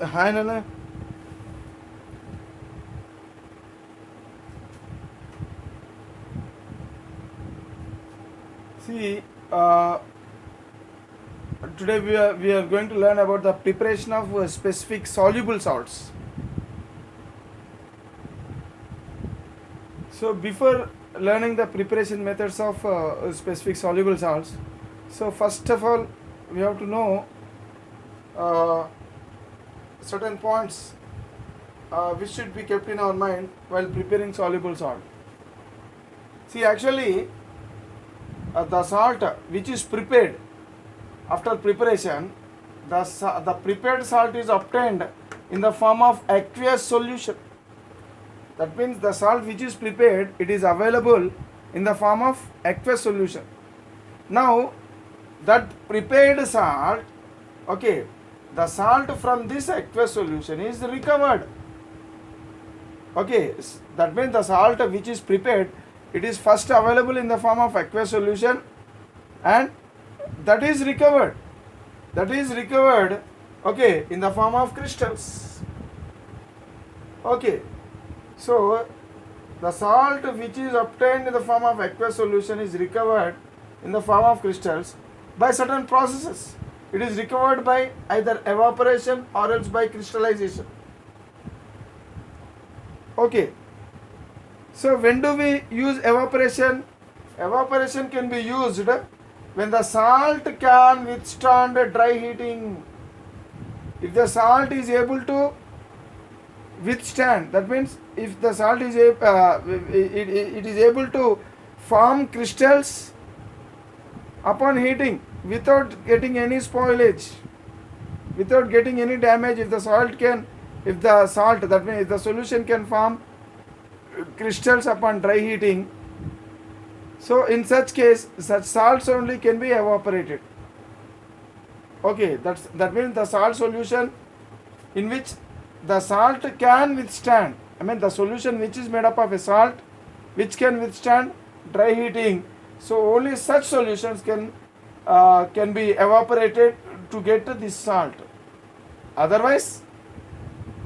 Hi, Nana. See, today we are going to learn about the preparation of specific soluble salts. So, before learning the preparation methods of specific soluble salts, so first of all, we have to know uh, certain points which should be kept in our mind while preparing soluble salt. See, actually, the salt which is prepared after preparation, the prepared salt is obtained in the form of aqueous solution. That means the salt which is prepared, it is available in the form of aqueous solution. Now, that prepared salt, okay, the salt from this aqueous solution is recovered. Okay, that means the salt which is prepared, it is first available in the form of aqueous solution, and that is recovered. Okay, in the form of crystals. Okay, so the salt which is obtained in the form of aqueous solution is recovered in the form of crystals by certain processes. It is recovered by either evaporation or else by crystallization. Okay, so when do we use evaporation? Evaporation can be used when the salt can withstand dry heating. If the salt is able to withstand, that means if the salt is it is able to form crystals upon heating without getting any spoilage, without getting any damage. If the salt, that means if the solution can form crystals upon dry heating, so in such case such salts only can be evaporated. Okay, that means the salt solution in which the salt can withstand, the solution which is made up of a salt which can withstand dry heating, so only such solutions can be evaporated to get this salt. Otherwise,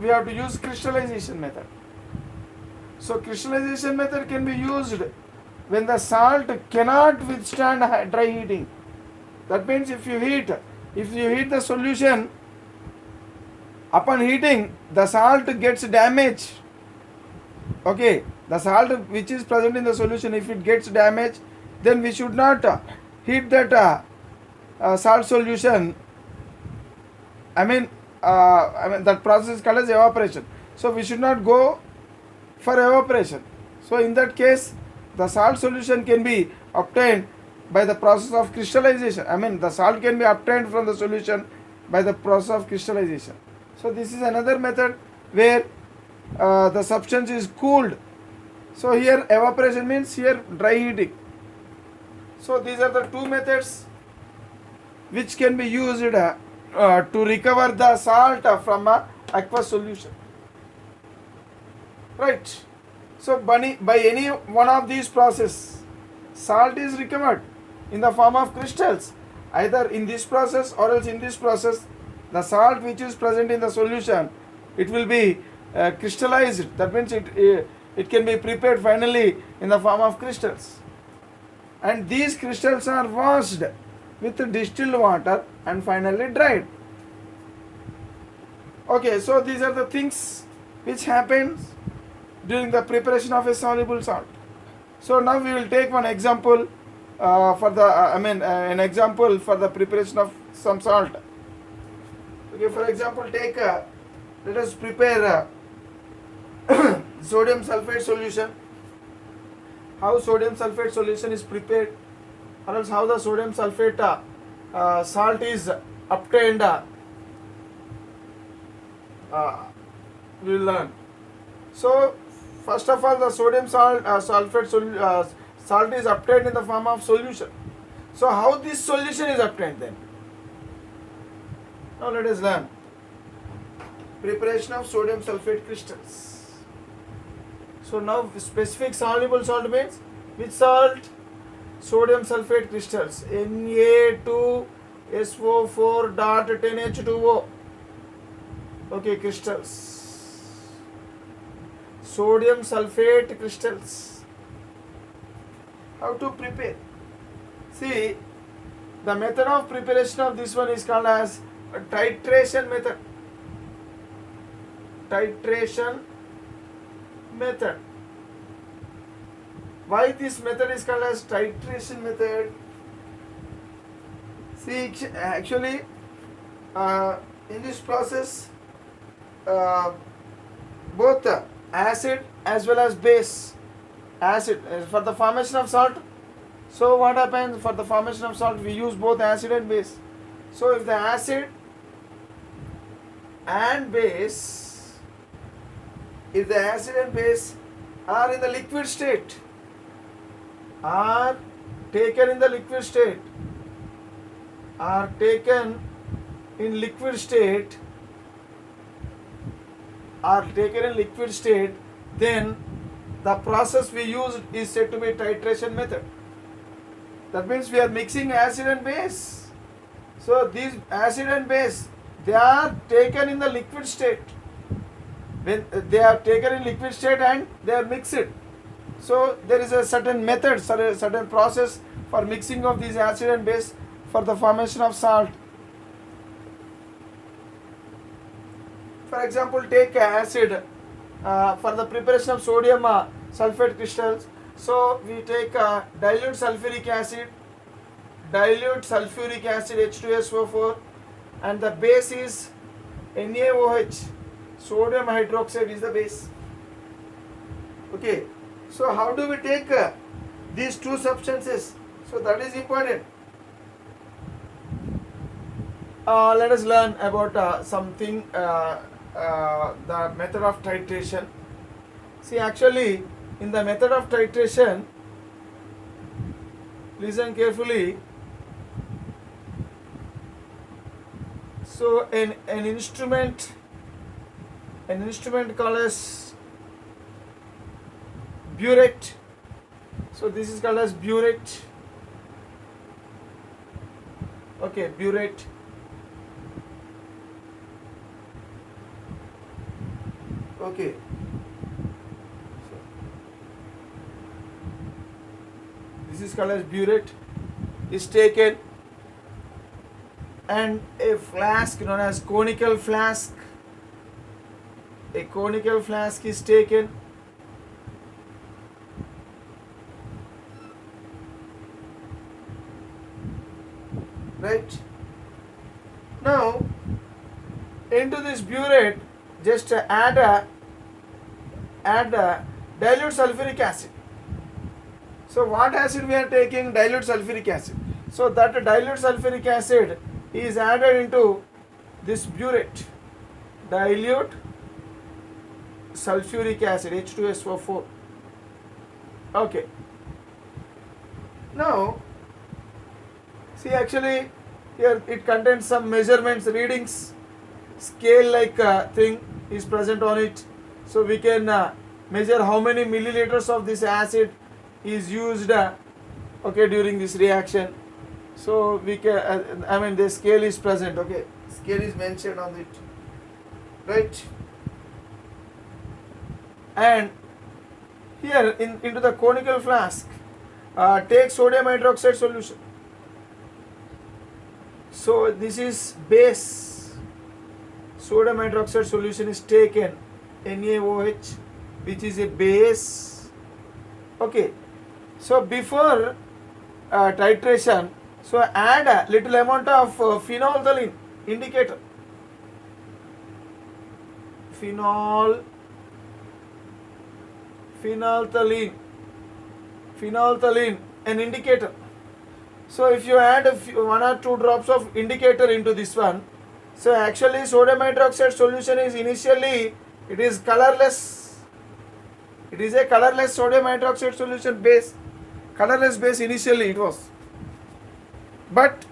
we have to use crystallization method. So crystallization method can be used when the salt cannot withstand dry heating. That means if you heat the solution, upon heating the salt gets damaged. Okay, the salt which is present in the solution, if it gets damaged, then we should not heat that salt solution. That process is called as evaporation. So we should not go for evaporation. So in that case, the salt solution can be obtained by the process of crystallization. The salt can be obtained from the solution by the process of crystallization. So this is another method where the substance is cooled. So here evaporation means here dry heating. So these are the two methods which can be used to recover the salt from a aqueous solution. Right. So by any one of these processes, salt is recovered in the form of crystals. Either in this process or else in this process, the salt which is present in the solution, it will be crystallized. That means it can be prepared finally in the form of crystals. And these crystals are washed with distilled water and finally dried. Okay, so these are the things which happens during the preparation of a soluble salt. So now we will take one example an example for the preparation of some salt. Okay, for example, let us prepare sodium sulfate solution. How sodium sulfate solution is prepared, or else how the sodium sulfate salt is obtained, we will learn. So first of all, the sodium sulfate salt is obtained in the form of solution. So how this solution is obtained then? Now let us learn. Preparation of sodium sulfate crystals. So now specific soluble salt means which salt? Sodium sulfate crystals, Na2SO4.10H2O. Okay, crystals. Sodium sulfate crystals. How to prepare? See, the method of preparation of this one is called as a titration method. Titration method. Why this method is called as titration method? See, actually, in this process, both acid as well as base, acid for the formation of salt. So what happens for the formation of salt? We use both acid and base. So if the acid and base, if the acid and base are in the liquid state, are taken in the liquid state, are taken in liquid state, are taken in liquid state, then the process we use is said to be titration method. That means we are mixing acid and base. So these acid and base, they are taken in the liquid state. When they are taken in liquid state and they are mixed. So there is a certain method, certain process for mixing of these acid and base for the formation of salt. For example, take acid for the preparation of sodium sulfate crystals. So we take dilute sulfuric acid H2SO4, and the base is NaOH. Sodium hydroxide is the base. Okay. So how do we take these two substances? So that is important. Let us learn about something, the method of titration. See, actually, in the method of titration, listen carefully. So an instrument called as burette. So this is called as burette. Okay, burette. Okay. This is called as burette. Is taken, and a flask known as conical flask. A conical flask is taken. Right. Now, into this burette, just add dilute sulfuric acid. So what acid we are taking? Dilute sulfuric acid. So that dilute sulfuric acid is added into this burette. Dilute sulfuric acid, H2SO4. Okay. Now, see, actually here it contains some measurements, readings, scale like thing is present on it. So we can measure how many milliliters of this acid is used okay, during this reaction. So we can, I mean, the scale is present. Okay, scale is mentioned on it, right? And here into the conical flask, take sodium hydroxide solution. So this is base. Sodium hydroxide solution is taken, NaOH, which is a base. Okay. So before titration, so add a little amount of phenolphthalein indicator. Phenolphthalein, an indicator. So if you add 1 or 2 drops of indicator into this one, so actually sodium hydroxide solution is initially, it is colorless. It is a colorless sodium hydroxide solution base. Colorless base initially it was. But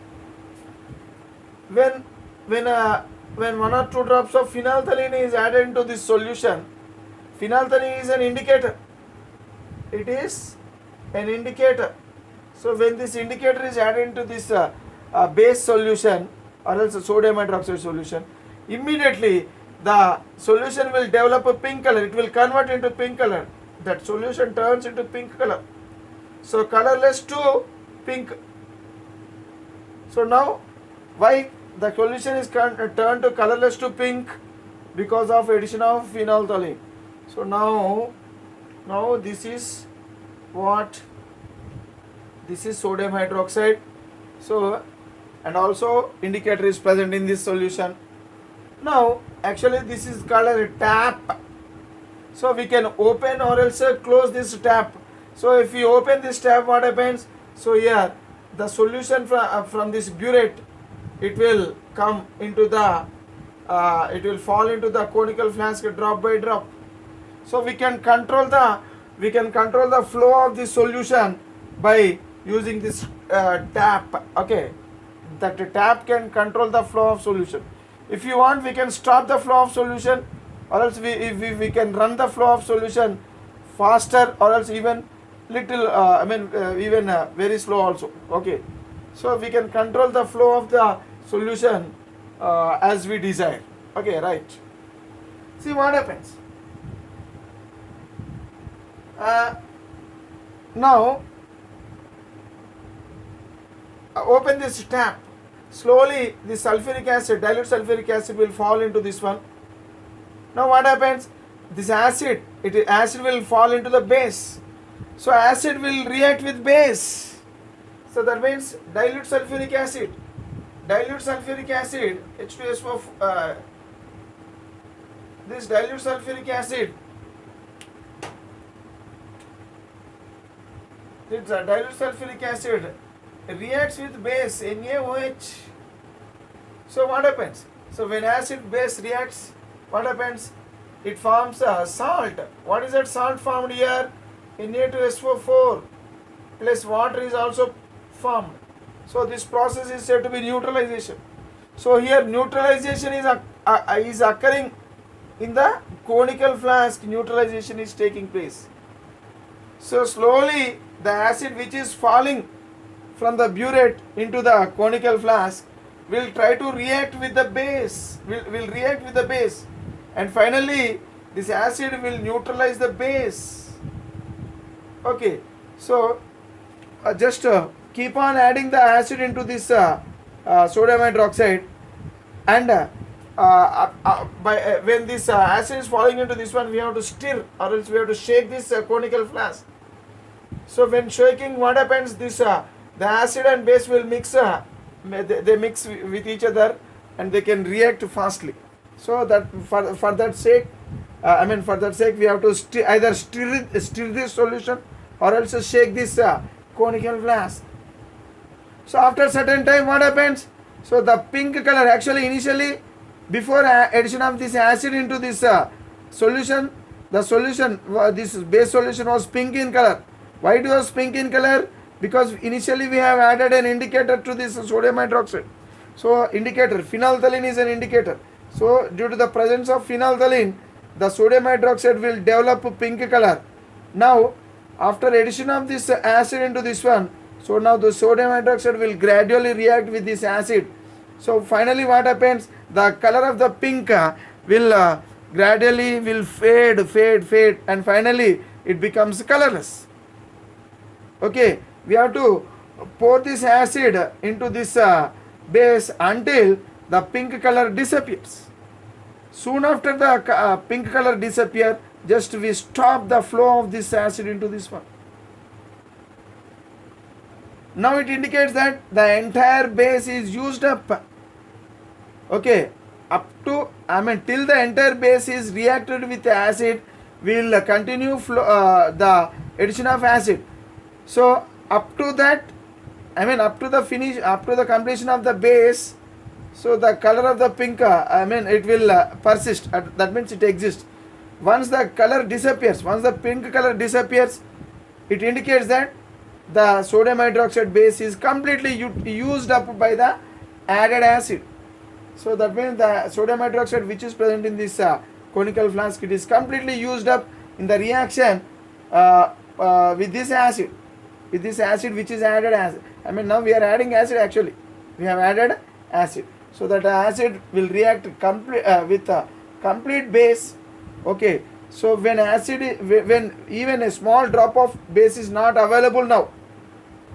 when 1 or 2 drops of phenolphthalein is added into this solution, phenolphthalein is an indicator. It is an indicator. So when this indicator is added into this base solution or else a sodium hydroxide solution, immediately the solution will develop a pink color. It will convert into pink color. That solution turns into pink color. So colorless to pink. So now why the solution is turned to colorless to pink? Because of addition of phenolphthalein. So now this is what? This is sodium hydroxide. So, and also indicator is present in this solution. Now actually this is called a tap. So we can open or else close this tap. So if we open this tap, what happens? So here the solution from this burette, it will come into the it will fall into the conical flask drop by drop. So we can control the flow of the solution by using this tap. Okay, that tap can control the flow of solution. If you want, we can stop the flow of solution, or else we can run the flow of solution faster, or else even little even very slow also. Okay, so we can control the flow of the solution as we desire. Okay, right. See what happens. Now open this tap. Slowly the sulfuric acid, dilute sulfuric acid will fall into this one. Now what happens? This acid will fall into the base. So acid will react with base. So that means dilute sulfuric acid, H2SO4, this dilute sulfuric acid, reacts with base NaOH. So what happens? So when acid base reacts, what happens? It forms a salt. What is that salt formed here? Na2SO4 plus water is also formed. So this process is said to be neutralization. So here neutralization is occurring in the conical flask. Neutralization is taking place. So slowly the acid which is falling from the burette into the conical flask will try to react with the base, will react with the base, and finally this acid will neutralize the base. Okay, so just keep on adding the acid into this sodium hydroxide, and when this acid is falling into this one, we have to stir, or else we have to shake this conical flask. So when shaking, what happens? This the acid and base will mix. They mix with each other, and they can react fastly. So that for that sake, we have to either stir this solution, or else shake this conical flask. So after certain time, what happens? So the pink color, actually initially before addition of this acid into this solution, this base solution was pink in color. Why it was pink in color? Because initially we have added an indicator to this sodium hydroxide. So indicator, phenolphthalein is an indicator. So due to the presence of phenolphthalein, the sodium hydroxide will develop a pink color. Now after addition of this acid into this one, so now the sodium hydroxide will gradually react with this acid. So finally what happens? The color of the pink will gradually will fade, and finally it becomes colorless. Okay, we have to pour this acid into this base until the pink color disappears. Soon after the pink color disappears, just we stop the flow of this acid into this one. Now it indicates that the entire base is used up. Okay, up to till the entire base is reacted with the acid, we will continue the addition of acid. So up to that, up to the completion of the base, so the color of the pink, it will persist. That means it exists. Once the color disappears, once the pink color disappears, it indicates that the sodium hydroxide base is completely used up by the added acid. So that means the sodium hydroxide which is present in this conical flask, it is completely used up in the reaction with this acid. With this acid which is added acid. Now we are adding acid actually. We have added acid. So that acid will react with complete base. Okay, so when when even a small drop of base is not available now,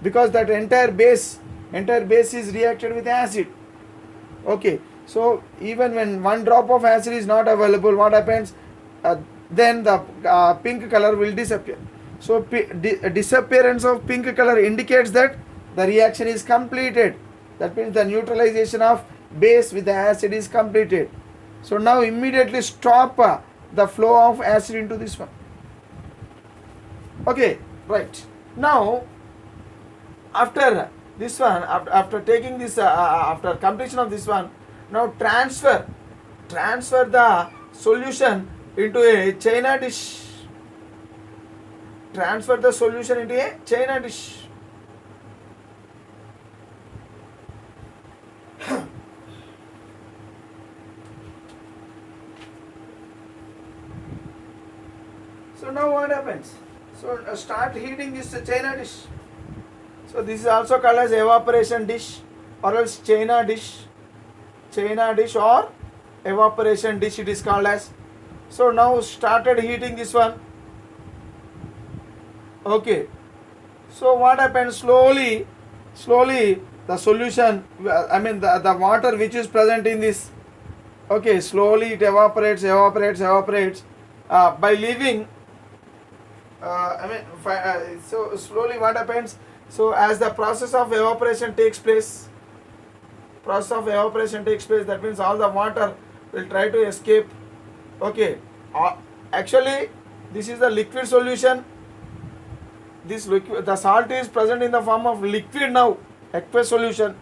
because that entire base is reacted with acid. Okay, so even when one drop of acid is not available, what happens? Then the pink color will disappear. So disappearance of pink color indicates that the reaction is completed. That means the neutralization of base with the acid is completed. So now immediately stop the flow of acid into this one. Okay, right. Now after this one, after taking this, after completion of this one, now transfer the solution into a china dish. Transfer the solution into a china dish. So now what happens? So start heating this china dish. So this is also called as evaporation dish or else china dish or evaporation dish it is called as. So now started heating this one. Okay, so what happens? Slowly the solution, I mean the water which is present in this, okay, slowly it evaporates by leaving so slowly what happens? So as the process of evaporation takes place, that means all the water will try to escape. Okay, actually this is the liquid solution. The salt is present in the form of liquid now, aqueous solution.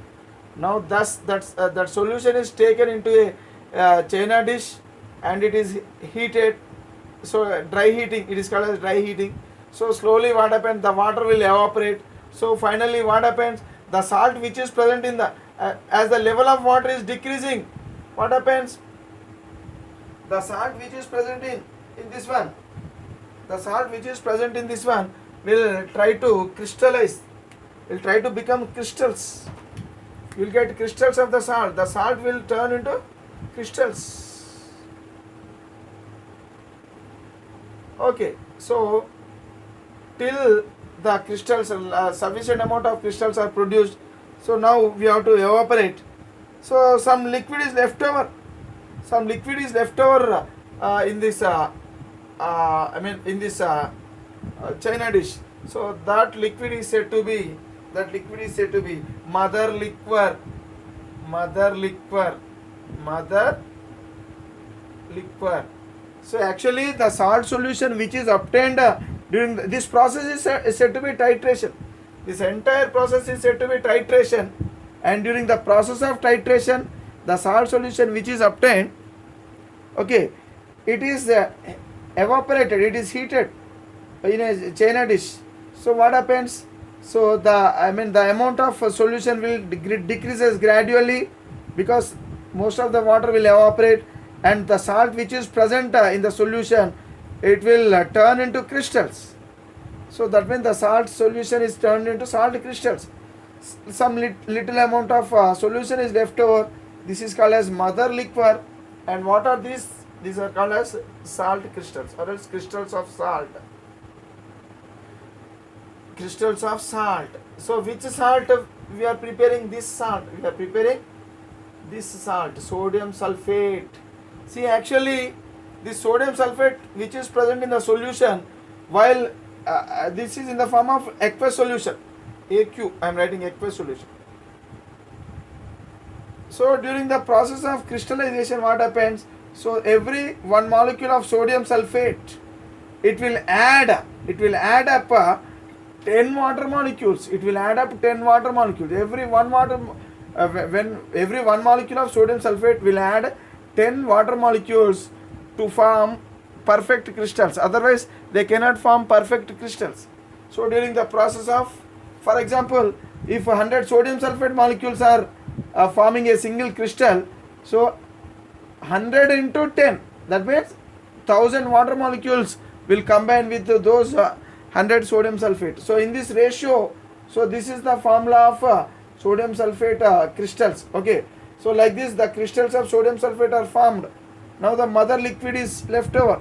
Now thus that solution is taken into a china dish and it is heated. So dry heating, it is called as dry heating. So slowly what happens? The water will evaporate. So finally what happens? The salt which is present in the as the level of water is decreasing, what happens? The salt which is present in this one, will try to crystallize, will try to become crystals. You will get crystals of the salt. The salt will turn into crystals. Okay, so till the crystals, sufficient amount of crystals are produced. So now we have to evaporate. So some liquid is left over. In this china dish. So that liquid is said to be mother liquor. So actually the salt solution which is obtained during this process is said to be titration. This entire process is said to be titration, and during the process of titration the salt solution which is obtained, okay, it is evaporated, it is heated in a china dish. So what happens? So the amount of solution will decreases gradually, because most of the water will evaporate, and the salt which is present in the solution, it will turn into crystals. So that means the salt solution is turned into salt crystals. Some little amount of solution is left over. This is called as mother liquor. And what are these? These are called as salt crystals or else crystals of salt. Crystals of salt. So which salt we are preparing? This salt. We are preparing this salt, sodium sulfate. See, actually this sodium sulfate which is present in the solution, while this is in the form of aqueous solution, AQ, I am writing aqueous solution. So during the process of crystallization, what happens? So every one molecule of sodium sulfate, it will add up 10 water molecules. Every one molecule of sodium sulfate will add 10 water molecules to form perfect crystals. Otherwise they cannot form perfect crystals. So during the process of, for example, if 100 sodium sulfate molecules are forming a single crystal, so 100 into 10, that means 1000 water molecules will combine with those 100 sodium sulfate. So in this ratio, so this is the formula of sodium sulfate crystals. Okay, so like this the crystals of sodium sulfate are formed. Now the mother liquid is left over.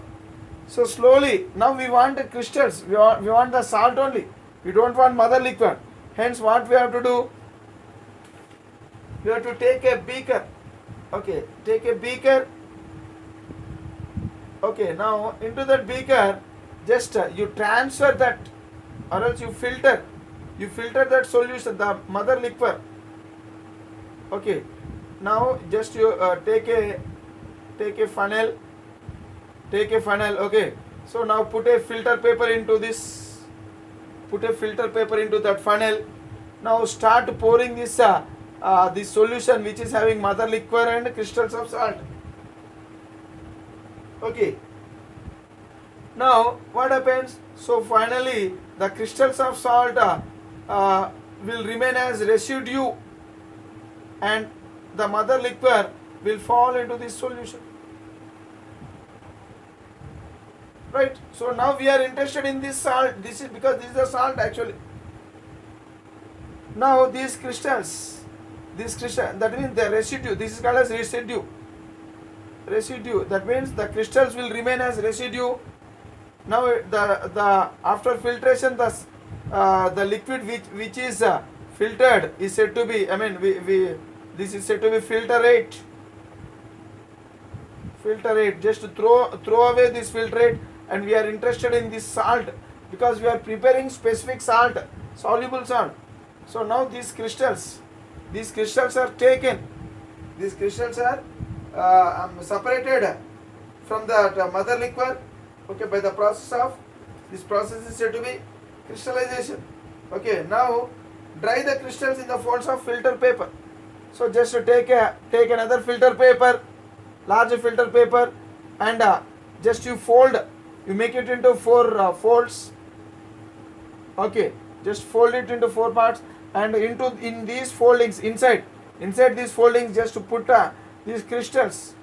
So slowly, now we want the crystals, we want the salt only. We don't want mother liquid. Hence what we have to do? We have to take a beaker. Okay, take a beaker. Okay, now into that beaker, just you transfer that, or else you filter that solution, the mother liquor. Okay, now just you take a funnel. Okay, so now put a filter paper into this, put a filter paper into that funnel. Now start pouring this this solution which is having mother liquor and crystals of salt. Okay, now what happens? So finally the crystals of salt will remain as residue, and the mother liquor will fall into this solution. Right? So now we are interested in this salt. This is because this is the salt actually. Now these crystals, that means the residue. This is called as residue. Residue. That means the crystals will remain as residue. Now the after filtration, the liquid which is filtered is said to be. I mean, this is said to be filtrate. Filtrate. Just to throw away this filtrate, and we are interested in this salt because we are preparing specific salt, soluble salt. So now these crystals are taken. These crystals are separated from the mother liquor. Okay, by the process of, this process is said to be crystallization. Okay, now dry the crystals in the folds of filter paper. So just to take another filter paper, large filter paper, and just you make it into 4 folds. Okay, just fold it into 4 parts, and in these foldings, inside these foldings, just to put these crystals.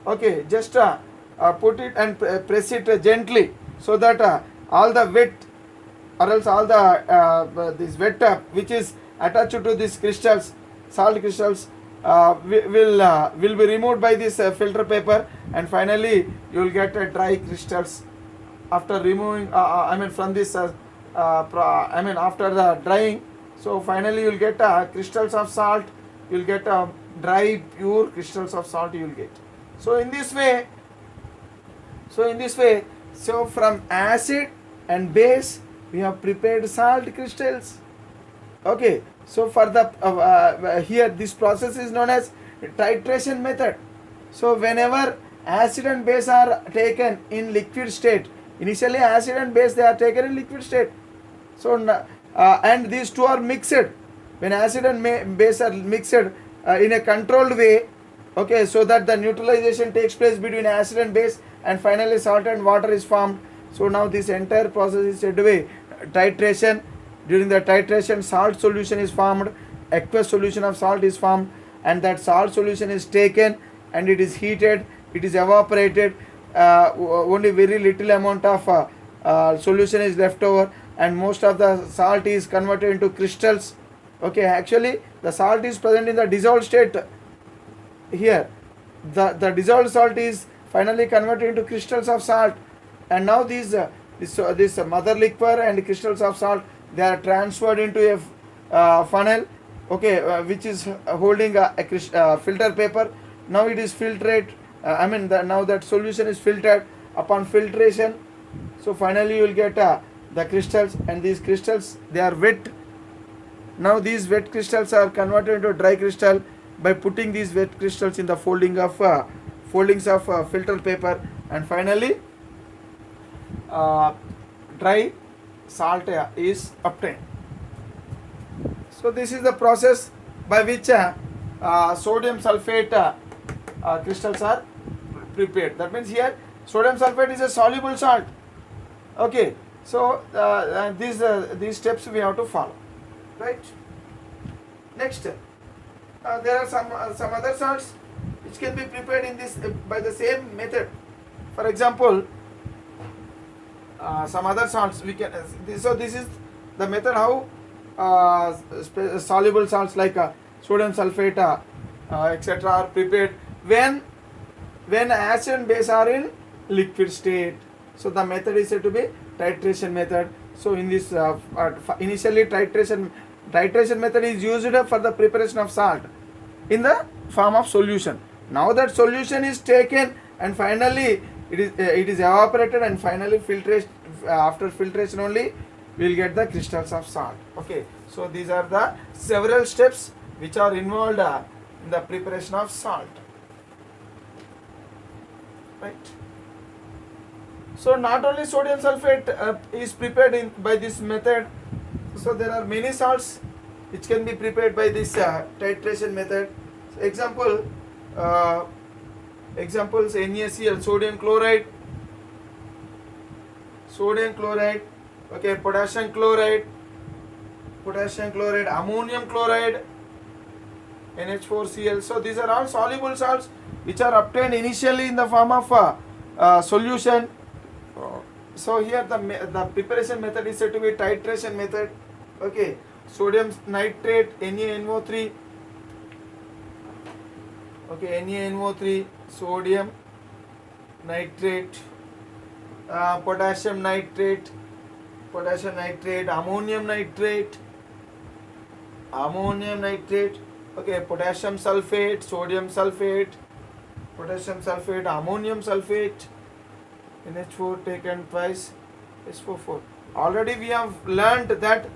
Okay, just put it and press it gently, so that all the wet, or else all the this wet which is attached to these crystals, salt crystals, will be removed by this filter paper, and finally you will get dry crystals after removing. From this. After the drying. So finally you will get crystals of salt. You will get dry, pure crystals of salt. You will get. So in this way, from acid and base we have prepared salt crystals. Okay. So for the here this process is known as titration method. So whenever acid and base are taken in liquid state, initially acid and base, they are taken in liquid state. So and these two are mixed. When acid and base are mixed in a controlled way, okay, so that the neutralization takes place between acid and base, and finally salt and water is formed. So now this entire process is said to be titration. During the titration, salt solution is formed, aqueous solution of salt is formed, and that salt solution is taken and it is heated, it is evaporated, only very little amount of solution is left over, and most of the salt is converted into crystals. Okay, actually the salt is present in the dissolved state here. The dissolved salt is finally converted into crystals of salt, and now this mother liquor and crystals of salt, they are transferred into a funnel, okay, which is holding a filter paper. Now it is filtrate. Now that solution is filtered. Upon filtration, so finally you will get the crystals, and these crystals, they are wet. Now these wet crystals are converted into dry crystal by putting these wet crystals in the foldings of filter paper, and finally dry salt is obtained. So this is the process by which sodium sulfate crystals are prepared. That means here sodium sulfate is a soluble salt. Okay, so these steps we have to follow, right? Next, there are some other salts which can be prepared in this by the same method. For example, some other salts we can. So this is the method how soluble salts like sodium sulfate etc. are prepared when when acid and base are in liquid state. So the method is said to be titration method. So in this initially titration method is used for the preparation of salt in the form of solution. Now that solution is taken and finally it is evaporated and finally filtration, after filtration only we will get the crystals of salt. Okay, so these are the several steps which are involved in the preparation of salt, right? So not only sodium sulfate is prepared by this method, so there are many salts which can be prepared by this titration method. So examples NaCl, sodium chloride, okay, potassium chloride, ammonium chloride, NH4Cl. So these are all soluble salts which are obtained initially in the form of solution. So here the preparation method is said to be titration method. Okay, sodium nitrate, NaNO3. Okay, NaNO3, sodium nitrate, potassium nitrate, ammonium nitrate. Okay, potassium sulfate, sodium sulfate, ammonium sulfate, NH4 taken twice, SO4. Already we have learnt that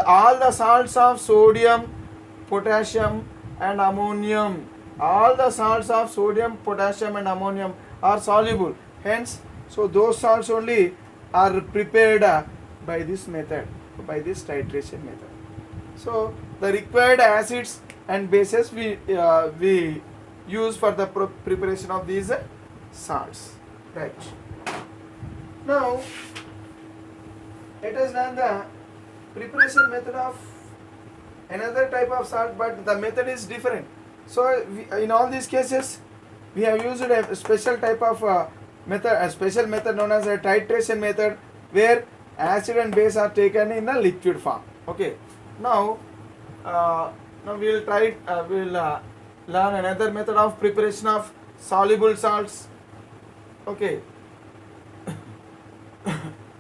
all the salts of sodium, potassium and ammonium, all the salts of sodium, potassium and ammonium are soluble. Hence, so those salts only are prepared by this method, by this titration method. So the required acids and bases we use for the preparation of these salts, right? Now let us learn the preparation method of another type of salt, but the method is different. So in all these cases we have used a special type of method, a special method known as a titration method, where acid and base are taken in a liquid form. Okay, now we will learn another method of preparation of soluble salts. Okay,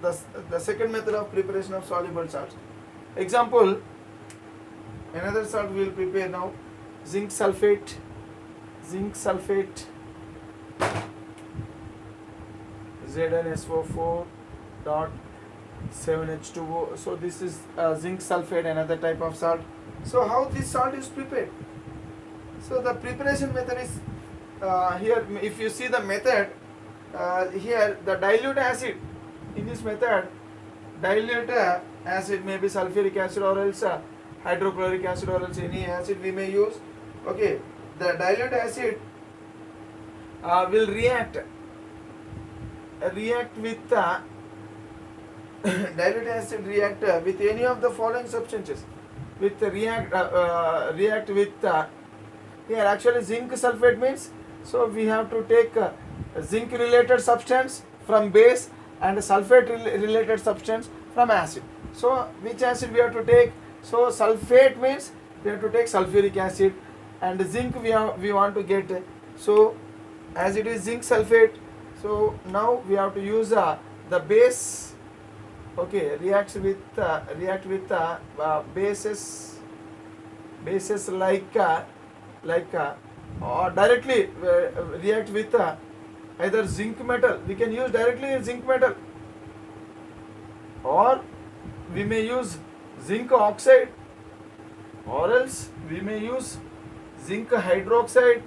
the second method of preparation of soluble salts. Example, another salt we will prepare now, zinc sulfate, ZnSO4.7H2O. So this is zinc sulfate, another type of salt. So how this salt is prepared? So the preparation method is here. If you see the method, here the dilute acid in this method, dilute acid may be sulfuric acid or else hydrochloric acid or else any acid we may use. Okay, the dilute acid will react with dilute acid react with any of the following substances. With react with here actually zinc sulfate means, so we have to take zinc related substance from base and sulfate related substance from acid. So which acid we have to take? So sulfate means we have to take sulfuric acid, and zinc we want to get. So as it is zinc sulfate, so now we have to use the base. Okay, react with bases like or directly react with either zinc metal. We can use directly zinc metal, or we may use zinc oxide, or else we may use zinc hydroxide.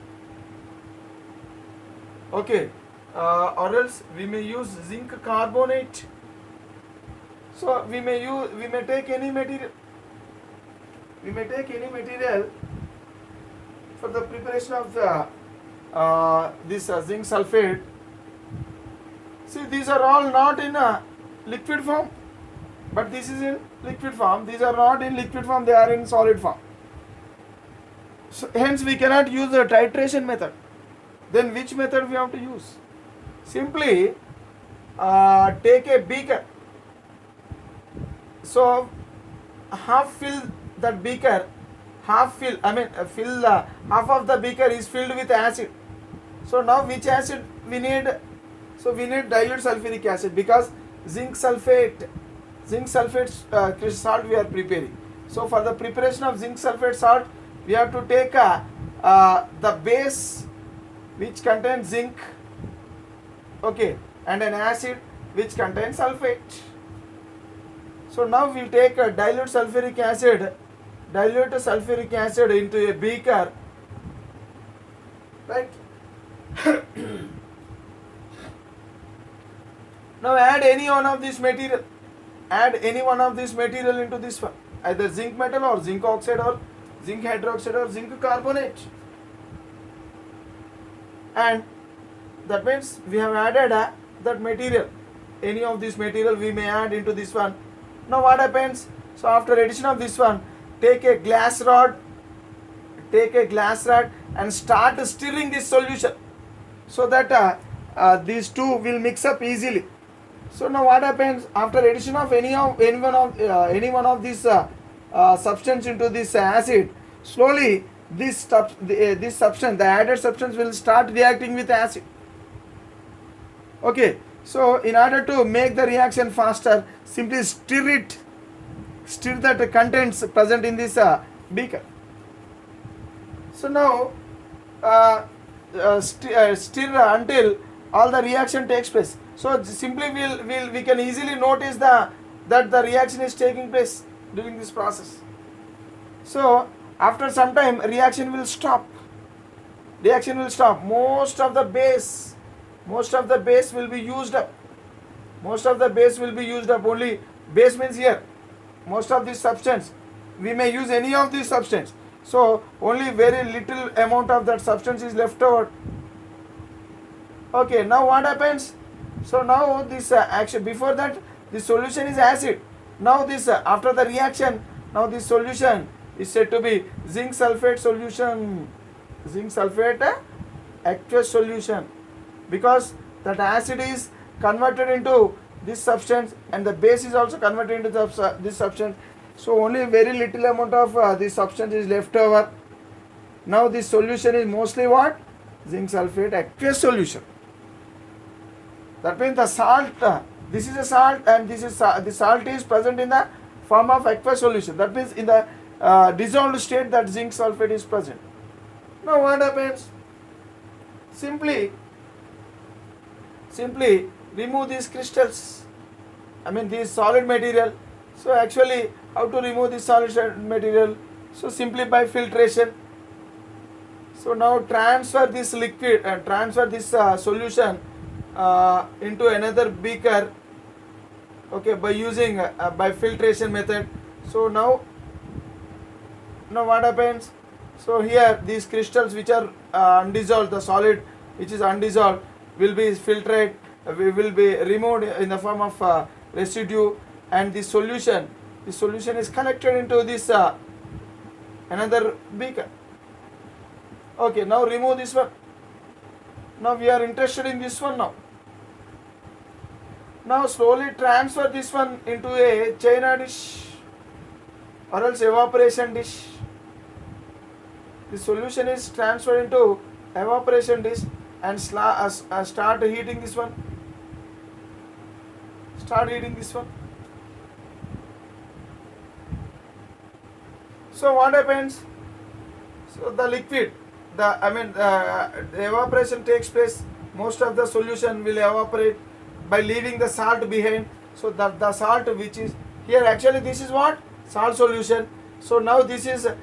Okay, or else we may use zinc carbonate. So we may take any material. We may take any material for the preparation of the this zinc sulfate. See, these are all not in a liquid form, but this is in liquid form. These are not in liquid form, they are in solid form. So hence we cannot use the titration method. Then which method we have to use? Simply take a beaker. So half fill that beaker, half of the beaker is filled with acid. So now which acid we need? So we need dilute sulfuric acid, because zinc sulfate salt we are preparing. So for the preparation of zinc sulfate salt, we have to take the base which contains zinc, okay, and an acid which contains sulfate. So now we take a dilute sulfuric acid into a beaker, right? Now add any one of this material. Into this one, either zinc metal or zinc oxide or zinc hydroxide or zinc carbonate. And that means we have added that material. Any of this material we may add into this one. Now what happens? So after addition of this one, take a glass rod and start stirring this solution, so that these two will mix up easily. So now what happens after addition of any one of these substance into this acid? Slowly this substance, the added substance, will start reacting with acid. Okay. So in order to make the reaction faster, simply stir that contents present in this beaker. So now stir until all the reaction takes place. So simply we can easily notice that the reaction is taking place during this process. So after some time, reaction will stop. Most of the base will be used up. Only base means here most of this substance. We may use any of this substance. So only very little amount of that substance is left over. Okay, now what happens? So now this action, before that the solution is acid. Now this after the reaction, now this solution is said to be zinc sulfate solution. Aqueous solution, because that acid is converted into this substance and the base is also converted into this substance. So only very little amount of this substance is left over. Now this solution is mostly what? Zinc sulfate aqueous solution. That means the salt, this is a salt, and the salt is present in the form of aqueous solution. That means in the dissolved state that zinc sulfate is present. Now what happens? Simply remove these crystals. This solid material. So actually, how to remove this solid material? So simply by filtration. So now transfer this liquid and transfer this solution into another beaker, okay, by using by filtration method. So now what happens? So here these crystals which are undissolved, the solid which is undissolved will be filtered, will be removed in the form of residue, and the solution is collected into this another beaker. Okay, now remove this one. Now we are interested in this one now. Now slowly transfer this one into a China dish or else evaporation dish. The solution is transferred into evaporation dish and start heating this one. So what happens? So the liquid, the evaporation takes place. Most of the solution will evaporate by leaving the salt behind. So the salt which is here, actually this is what? Salt solution. So now this is a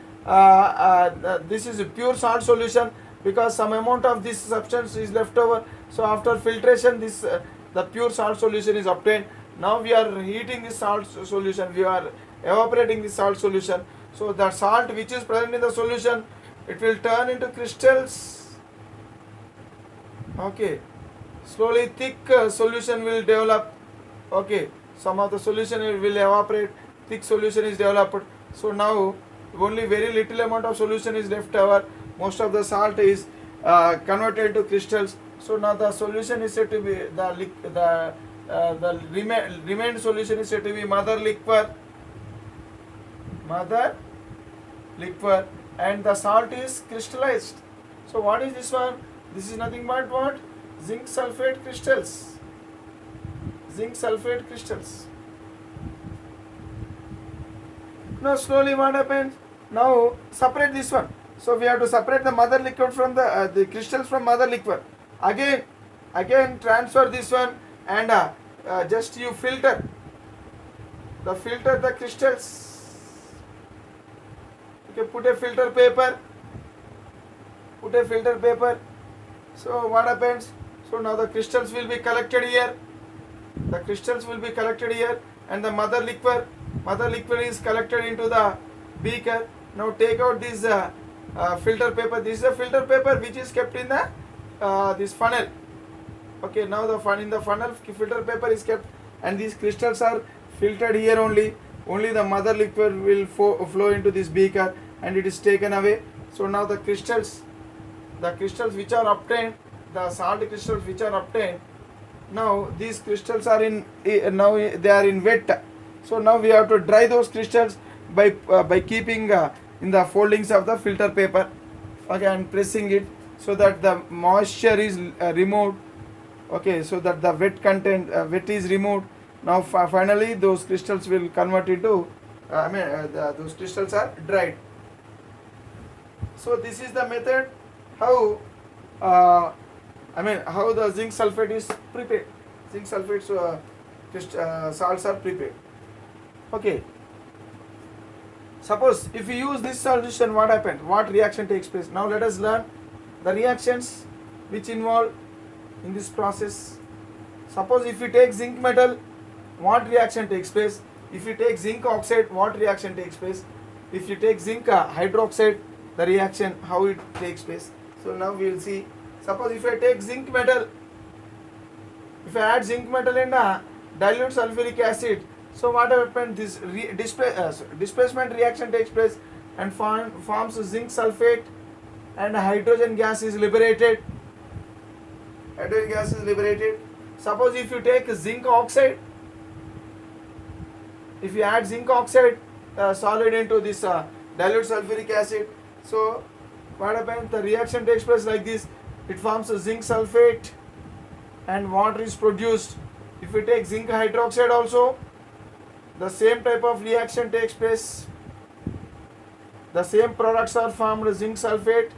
pure salt solution, because some amount of this substance is left over. So after filtration, the pure salt solution is obtained. Now we are heating this salt solution. We are evaporating the salt solution. So the salt which is present in the solution, it will turn into crystals. Okay. Slowly thick solution will develop. Okay. Some of the solution will evaporate. Thick solution is developed. So now only very little amount of solution is left over. Most of the salt is converted into crystals. So now the solution is said to be the remained solution is said to be mother liquor, and the salt is crystallized. So what is this one? This is nothing but what? Zinc sulfate crystals. Zinc sulfate crystals. Now slowly what happens? Now separate this one. So we have to separate the mother liquid from the crystals from mother liquid. Again transfer this one and just you filter the crystals. Okay, put a filter paper. So what happens? So now the crystals will be collected here. And the mother liquid is collected into the beaker. Now take out this filter paper. This is a filter paper which is kept in the this funnel. Okay, now in the funnel filter paper is kept, and these crystals are filtered here only. Only the mother liquid will flow into this beaker, and it is taken away. So now the crystals which are obtained, the salt crystals which are obtained, now these crystals are now they are in wet. So now we have to dry those crystals by keeping in the foldings of the filter paper, okay, and pressing it so that the moisture is removed, okay, so that the wet is removed. Now finally those crystals will convert into those crystals are dried. So this is the method how how the zinc sulfate is prepared. Zinc sulfate salts are prepared. Okay. Suppose if we use this solution, what happens? What reaction takes place? Now let us learn the reactions which involve in this process. Suppose if we take zinc metal, what reaction takes place? If you take zinc oxide, what reaction takes place? If you take zinc hydroxide, the reaction, how it takes place. So now we will see. Suppose if I take zinc metal, if I add zinc metal in dilute sulfuric acid, so what happens? This displacement reaction takes place and forms zinc sulfate, and hydrogen gas is liberated. Suppose if you take zinc oxide, if you add zinc oxide solid into this dilute sulfuric acid, so what happens? The reaction takes place like this. It forms a zinc sulfate and water is produced. If we take zinc hydroxide also, the same type of reaction takes place. The same products are formed, zinc sulfate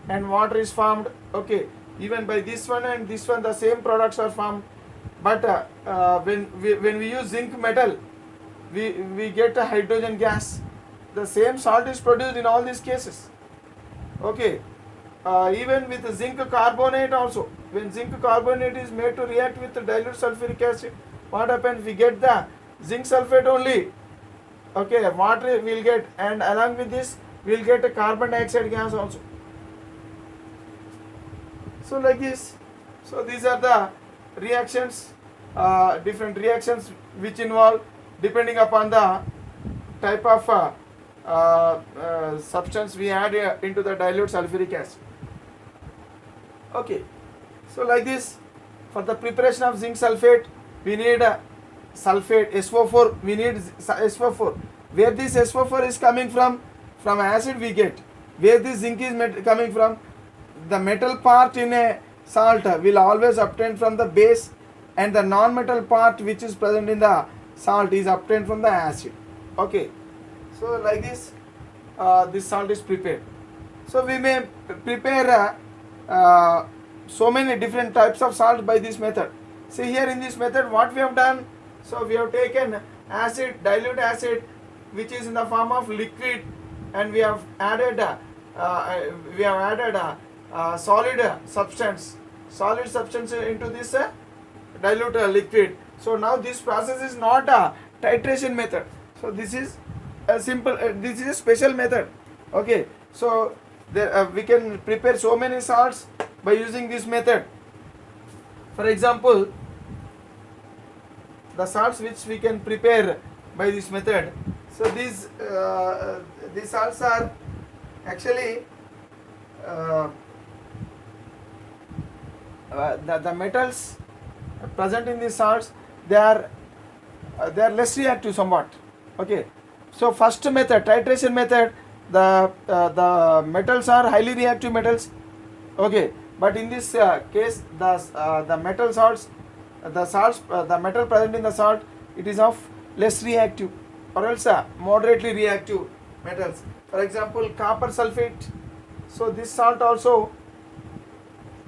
and water is formed. Okay, even by this one and this one the same products are formed. But when we use zinc metal, we get a hydrogen gas. The same salt is produced in all these cases. Okay, even with zinc carbonate also, when zinc carbonate is made to react with dilute sulfuric acid, what happens? We get the zinc sulfate only. Okay, water we'll get, and along with this we'll get a carbon dioxide gas also. So like this. So these are the reactions, different reactions which involve depending upon the type of substance we add into the dilute sulfuric acid. Okay, so like this, for the preparation of zinc sulfate, we need sulfate SO4. We need SO4. Where this SO4 is coming from acid we get. Where this zinc is coming from, the metal part in a salt will always obtain from the base, and the non-metal part which is present in the salt is obtained from the acid. Okay, so like this, this salt is prepared. So we may prepare so many different types of salt by this method. See here in this method what we have done. So we have taken acid, dilute acid, which is in the form of liquid, and we have added solid substance into this dilute liquid. So now this process is not a titration method. So this is a simple. This is a special method. Okay. So there, we can prepare so many salts by using this method. For example, the salts which we can prepare by this method. So these salts are actually the metals present in these salts. They are less reactive somewhat. Okay. So first method, titration method, the metals are highly reactive metals. Okay. But in this case, the metal salts, the metal present in the salt, it is of less reactive, or else moderately reactive metals. For example, copper sulfate. So this salt also,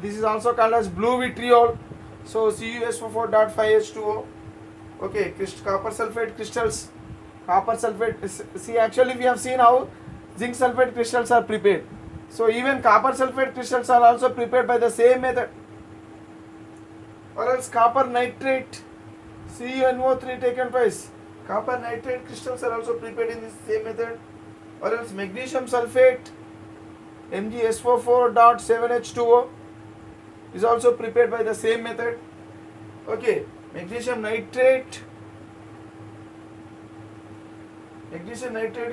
this is also called as blue vitriol. So CuSO4.5H2O. Okay, copper sulfate crystals. Copper sulfate. See, actually we have seen how zinc sulfate crystals are prepared. So even copper sulfate crystals are also prepared by the same method. Or else copper nitrate, CuNO3 taken twice. Copper nitrate crystals are also prepared in this same method. Or else magnesium sulfate, MgSO4.7H2O, is also prepared by the same method. Okay, magnesium nitrate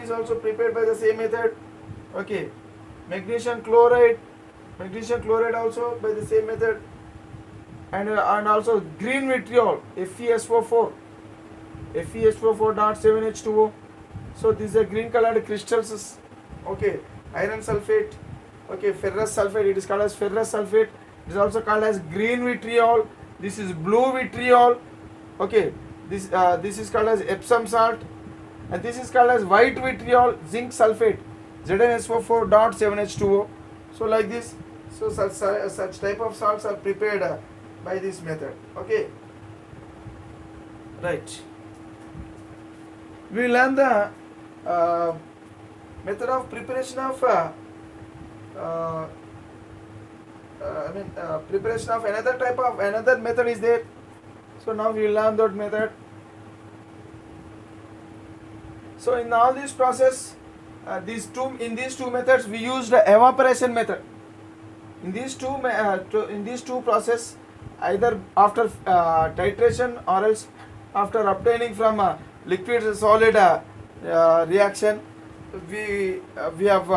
is also prepared by the same method. Okay, magnesium chloride also by the same method. And also green vitriol, FeSO4.7H2O. So these are green colored crystals. Okay, iron sulfate. Okay, ferrous sulfate, it is called as ferrous sulfate. It is also called as green vitriol. This is blue vitriol. Okay, this is called as Epsom salt, and this is called as white vitriol, zinc sulfate, ZnSO4.7H2O. So like this, so such type of salts are prepared by this method. Okay, right. We learn the method of preparation of preparation of another method is there. So now we will learn that method. So in all this process, these two methods we used the evaporation method. In these two process, either after titration or else after obtaining from liquid to solid reaction, we have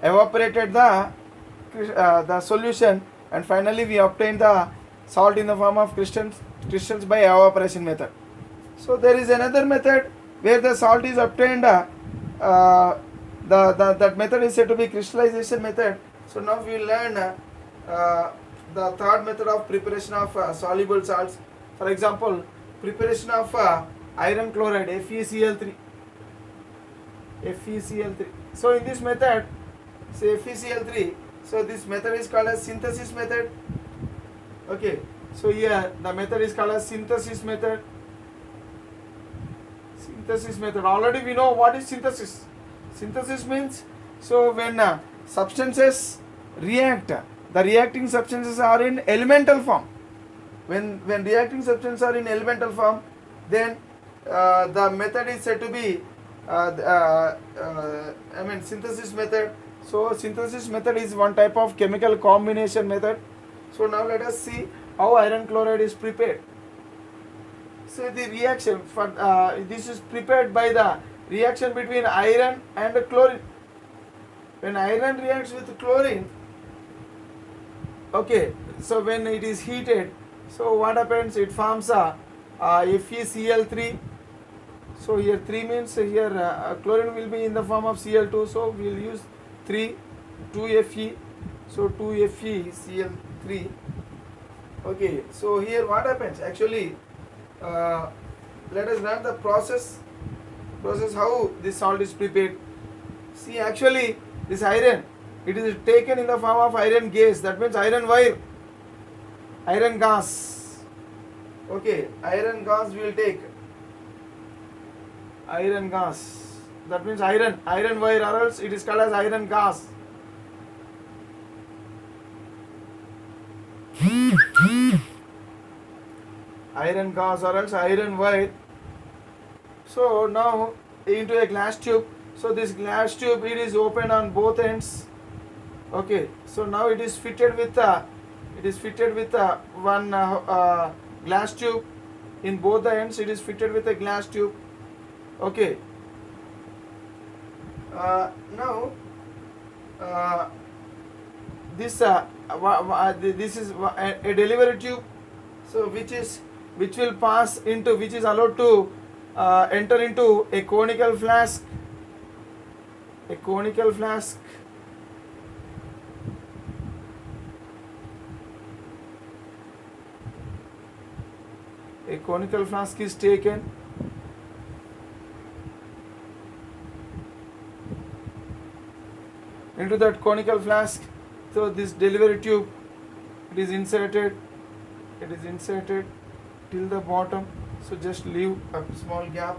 evaporated the solution, and finally we obtain the salt in the form of crystals by evaporation method. So there is another method where the salt is obtained. That method is said to be crystallization method. So now we will learn the third method of preparation of soluble salts. For example, preparation of iron chloride, FeCl3. So in this method, say FeCl3, so this method is called as synthesis method. Okay, so here the method is called as synthesis method. Already we know what is synthesis. Synthesis means, so when substances react, the reacting substances are in elemental form. When reacting substances are in elemental form, then the method is said to be synthesis method. So synthesis method is one type of chemical combination method. So now let us see how iron chloride is prepared. So the reaction for this is prepared by the reaction between iron and chlorine. When iron reacts with chlorine, okay, so when it is heated, so what happens? It forms a FeCl3. So here 3 means here chlorine will be in the form of Cl2. So we will use 3, 2Fe. So 2FeCl3. Okay, so here what happens? Actually, let us learn the process how this salt is prepared. See, actually this iron, it is taken in the form of iron gas. That means iron wire, iron gas. Okay, iron gas we will take. Iron gas. That means iron wire, or else it is called as iron gas. Iron gas or else iron wire. So now into a glass tube. So this glass tube, it is open on both ends. Okay. So now it is fitted with one glass tube. In both the ends, it is fitted with a glass tube. Okay. Now this is a delivery tube. So which is allowed to enter into a conical flask. A conical flask is taken. Into that conical flask, so this delivery tube, it is inserted till the bottom, so just leave a small gap.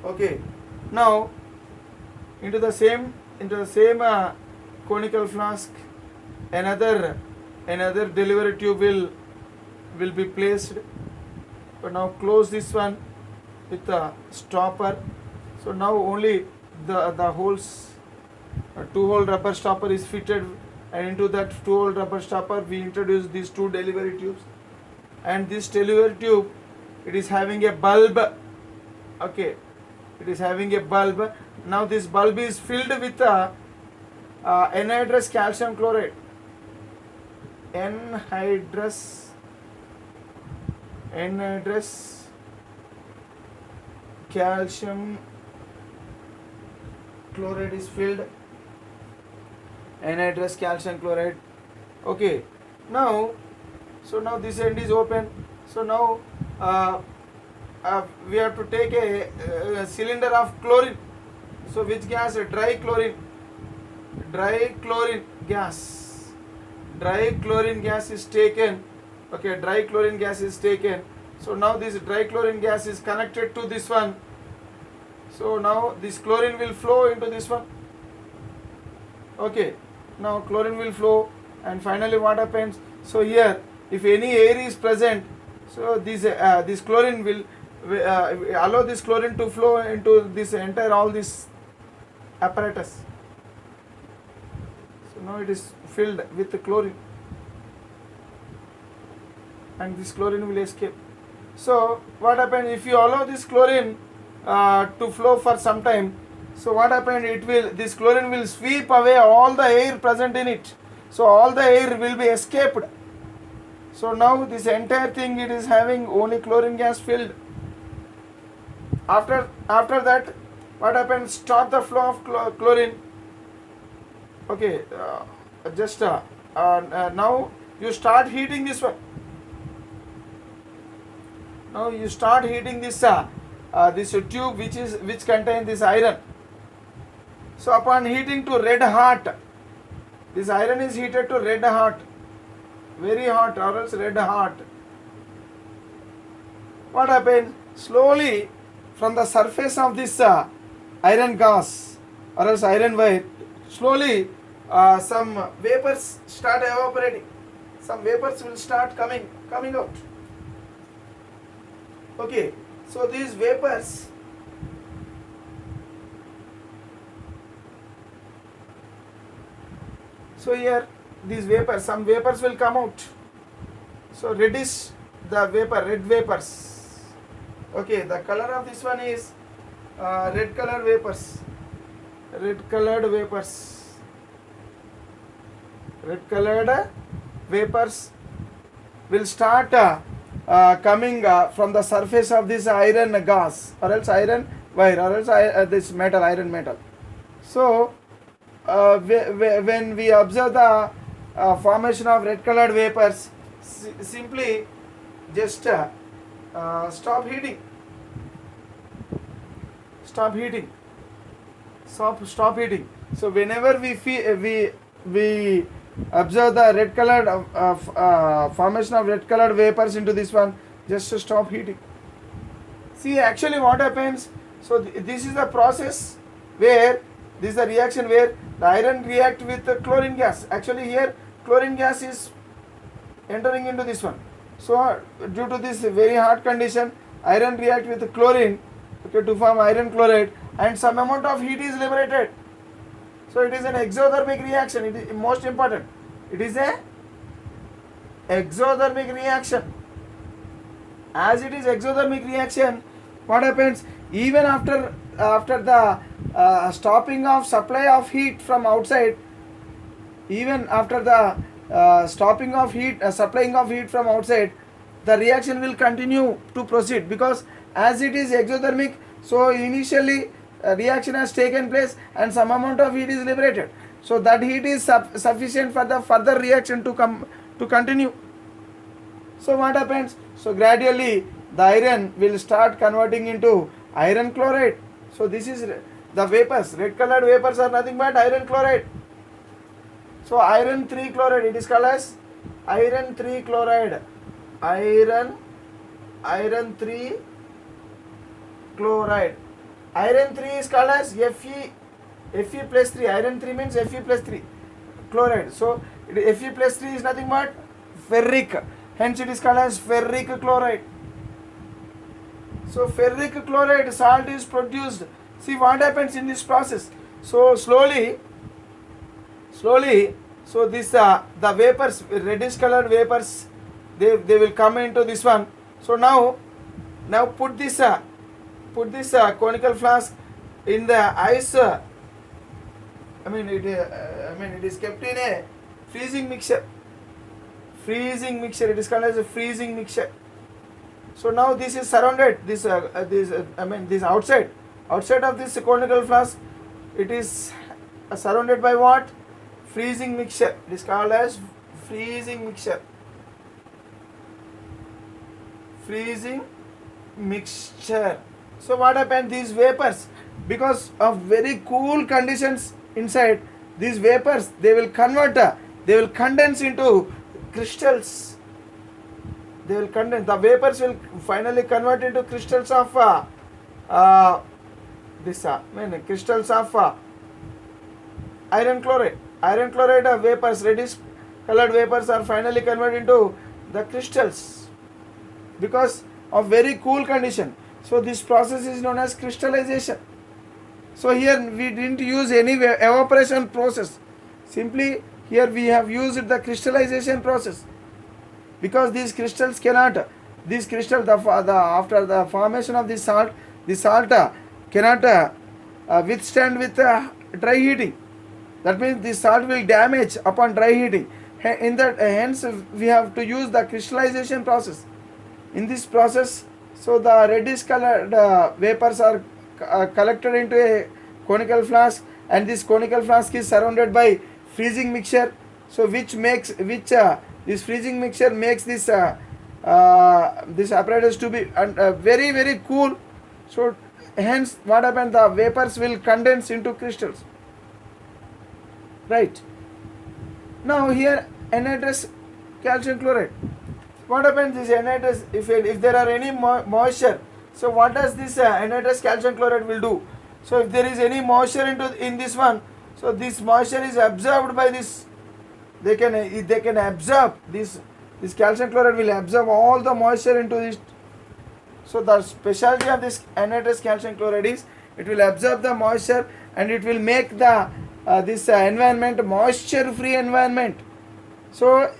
Okay, now into the same conical flask, another delivery tube will be placed, but now close this one with a stopper. So now only the holes, a 2-hole rubber stopper is fitted, and into that 2-hole rubber stopper we introduce these 2 delivery tubes, and this delivery tube, it is having a bulb. Okay, it is having a bulb. Now this bulb is filled with anhydrous calcium chloride. Anhydrous calcium chloride is filled. Anhydrous calcium chloride. Okay, now this end is open. So now we have to take a cylinder of chlorine. So which gas? Dry chlorine gas. Dry chlorine gas is taken. Okay, dry chlorine gas is taken. So now this dry chlorine gas is connected to this one. So now this chlorine will flow into this one. Okay, now chlorine will flow, and finally what happens? So here, if any air is present, so this chlorine will allow this chlorine to flow into this entire all this apparatus. So now it is filled with the chlorine, and this chlorine will escape. So what happens if you allow this chlorine to flow for some time? So what happens? This chlorine will sweep away all the air present in it. So all the air will be escaped. So now this entire thing, it is having only chlorine gas filled. After that, what happens? Stop the flow of chlorine. Okay, now you start heating this one. Now you start heating this tube which contains this iron. So upon heating to red hot, this iron is heated to red hot, very hot or else red hot. What happens? Slowly from the surface of this iron gas or else iron wire, slowly some vapors start evaporating. Some vapors will start coming out. Okay, so these vapors, so here these vapors, some vapors will come out. So reddish the vapor, red vapors. Okay, the color of this one is red colored vapors. Red colored vapors will start coming from the surface of this iron gas or else iron wire or else this metal, iron metal. So when we observe the formation of red colored vapors, simply just stop heating. Stop heating. So whenever we observe the red colored formation of red colored vapors into this one, just to stop heating. See, actually what happens? So this is the process where this is the reaction where the iron react with the chlorine gas. Actually here chlorine gas is entering into this one. So due to this very hot condition, iron react with the chlorine, okay, to form iron chloride, and some amount of heat is liberated. So it is an exothermic reaction. It is most important. It is a exothermic reaction. As it is exothermic reaction, what happens? Even after the stopping of supply of heat from outside, even after the stopping of heat, supplying of heat from outside, the reaction will continue to proceed, because as it is exothermic, so initially reaction has taken place and some amount of heat is liberated. So that heat is sufficient for the further reaction to continue. So what happens? So gradually the iron will start converting into iron chloride. So this is the vapors. Red colored vapors are nothing but iron chloride. So iron 3 chloride, it is called as iron 3 chloride. Iron 3 chloride. Iron 3 is called as Fe plus 3. Iron 3 means Fe plus 3 chloride. So Fe plus 3 is nothing but ferric. Hence it is called as ferric chloride. So ferric chloride salt is produced. See what happens in this process. So slowly, so this the vapors, reddish colored vapors, they will come into this one. So now put this conical flask in the ice. It is kept in a freezing mixture. It is called as a freezing mixture. So now this is surrounded. This outside of this conical flask, it is surrounded by what? Freezing mixture. It is called as freezing mixture. Freezing mixture. So what happened? These vapors, because of very cool conditions inside, these vapors, they will condense into crystals. The vapors will finally convert into crystals of crystals of iron chloride. Iron chloride vapors, reddish colored vapors, are finally converted into the crystals because of very cool condition. So this process is known as crystallization. So here we didn't use any evaporation process. Simply here we have used the crystallization process, because these crystals after the formation of this salt, the salt cannot withstand with dry heating. That means the salt will damage upon dry heating. Hence we have to use the crystallization process. In this process, so the reddish colored vapors are collected into a conical flask, and this conical flask is surrounded by freezing mixture. So this freezing mixture makes this apparatus to be very, very cool. So hence what happens, the vapors will condense into crystals. Right. Now here anhydrous calcium chloride. What happens is anhydrous, if there are any moisture, so what does this anhydrous calcium chloride will do? So if there is any moisture in this one, so this moisture is absorbed by this. They can absorb this calcium chloride will absorb all the moisture into this. So the specialty of this anhydrous calcium chloride is it will absorb the moisture and it will make the this environment moisture free environment. So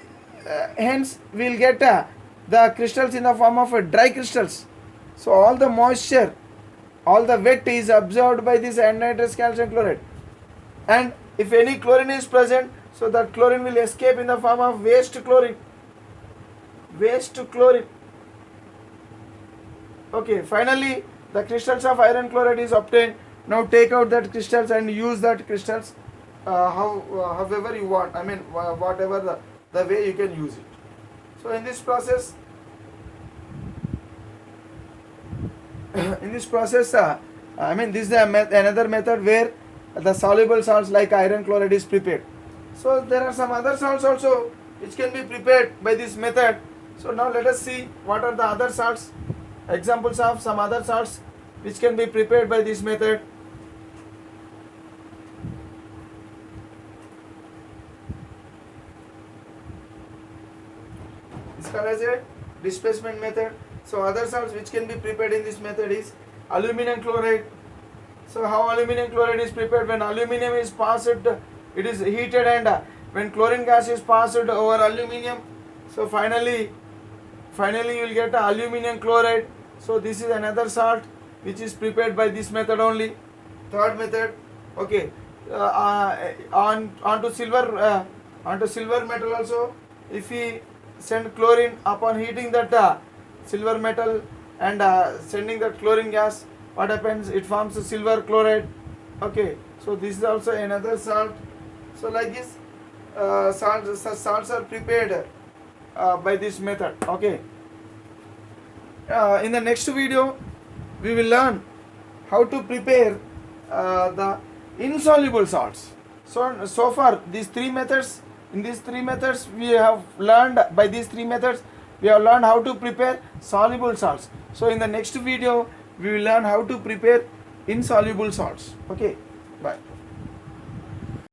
hence we will get the crystals in the form of dry crystals. So all the moisture, all the wet is absorbed by this anhydrous calcium chloride, and if any chlorine is present, so that chlorine will escape in the form of waste chlorine. Okay, finally the crystals of iron chloride is obtained. Now take out that crystals and use that crystals however you want. Whatever the way you can use it. So in this process, this is another method where the soluble salts like iron chloride is prepared. So there are some other salts also which can be prepared by this method. So now let us see what are the other salts, examples of some other salts which can be prepared by this method. This is called as a displacement method. So other salts which can be prepared in this method is aluminum chloride. So how aluminum chloride is prepared? When aluminum is passed, it is heated, and when chlorine gas is passed over aluminum, so finally you will get aluminum chloride. So this is another salt which is prepared by this method only. Third method, okay, onto silver metal also, if we send chlorine upon heating that silver metal and sending that chlorine gas, what happens? It forms a silver chloride. Okay, so this is also another salt. So like this, salts are prepared by this method. Okay, in the next video we will learn how to prepare the insoluble salts. So far these three methods, in these three methods we have learned, by these three methods we have learned how to prepare soluble salts. So in the next video we will learn how to prepare insoluble salts. Okay, bye.